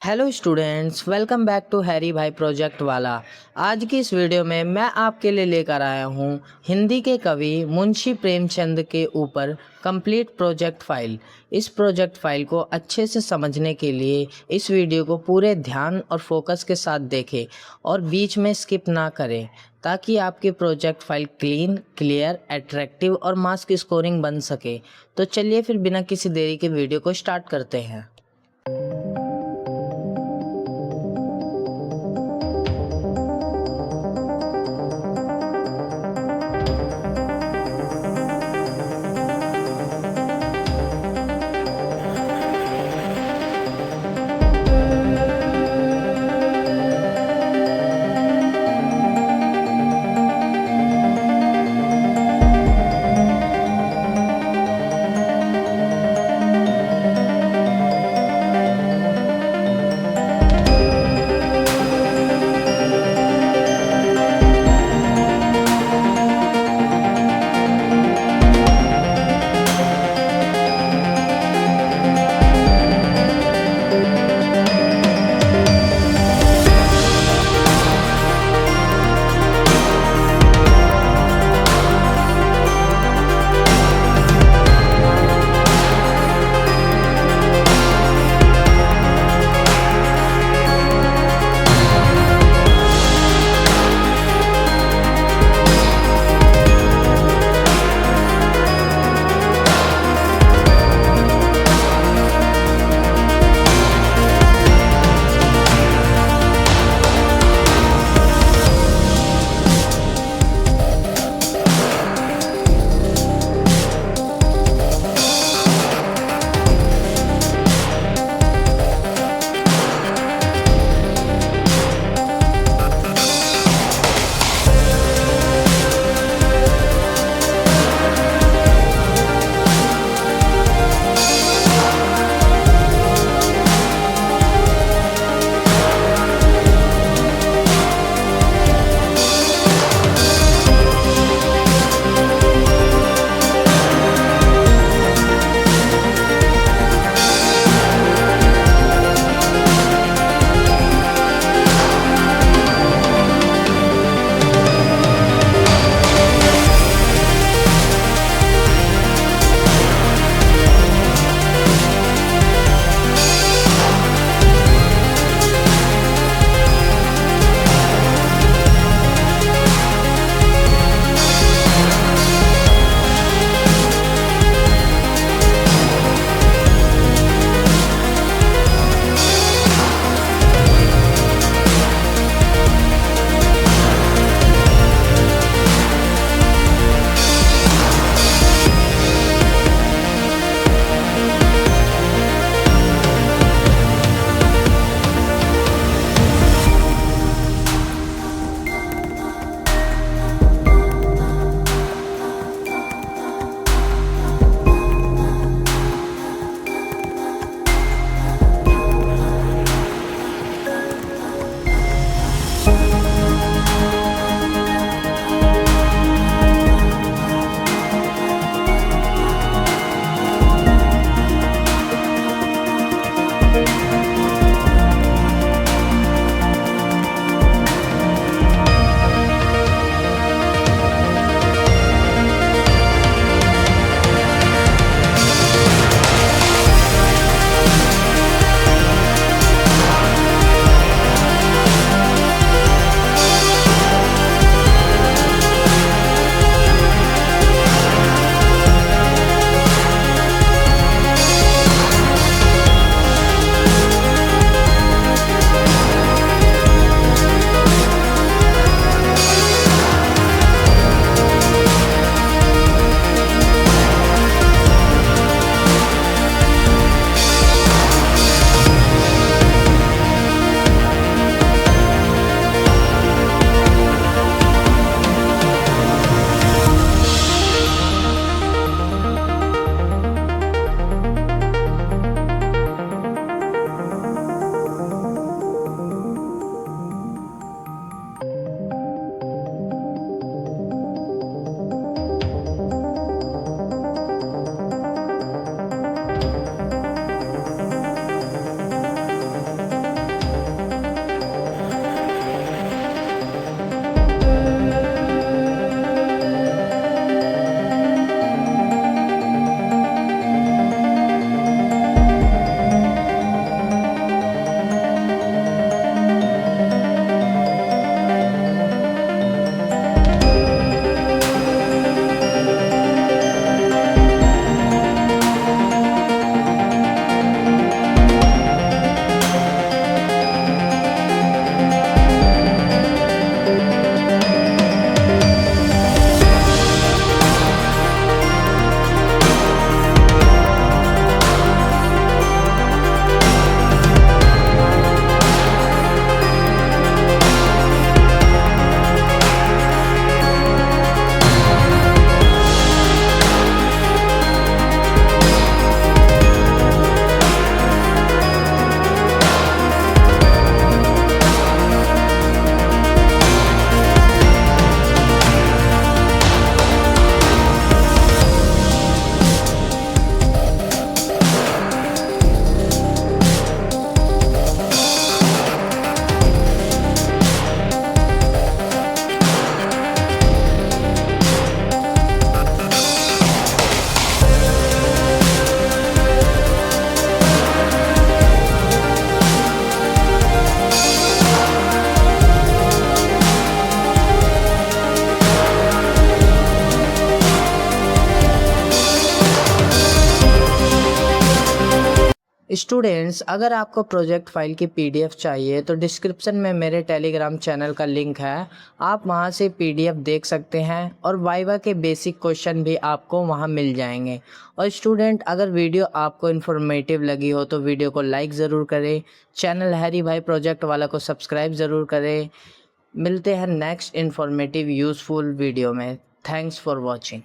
Hello students, welcome back to Harry Bhai project वाला। आज की इस वीडियो में मैं आपके लिए लेकर आया हूँ हिंदी के कवि मुंशी प्रेमचंद के ऊपर कंप्लीट प्रोजेक्ट फाइल। इस प्रोजेक्ट फाइल को अच्छे से समझने के लिए इस वीडियो को पूरे ध्यान और फोकस के साथ देखें और बीच में स्किप ना करें, ताकि आपकी project file clean, clear, attractive और मार्क्स की स्कोरिंग बन सके। तो चलिए फिर बिना किसी देरी के वीडियो को स्टार्ट करते हैं। स्टूडेंट्स, अगर आपको प्रोजेक्ट फाइल की पीडीएफ चाहिए तो डिस्क्रिप्शन में मेरे टेलीग्राम चैनल का लिंक है, आप वहां से पीडीएफ देख सकते हैं और वाइवा के बेसिक क्वेश्चन भी आपको वहां मिल जाएंगे। और स्टूडेंट, अगर वीडियो आपको इन्फॉर्मेटिव लगी हो तो वीडियो को लाइक ज़रूर करें, चैनल हैरी भाई प्रोजेक्ट वाला को सब्सक्राइब ज़रूर करें। मिलते हैं नेक्स्ट इन्फॉर्मेटिव यूज़फुल वीडियो में। Thanks for watching.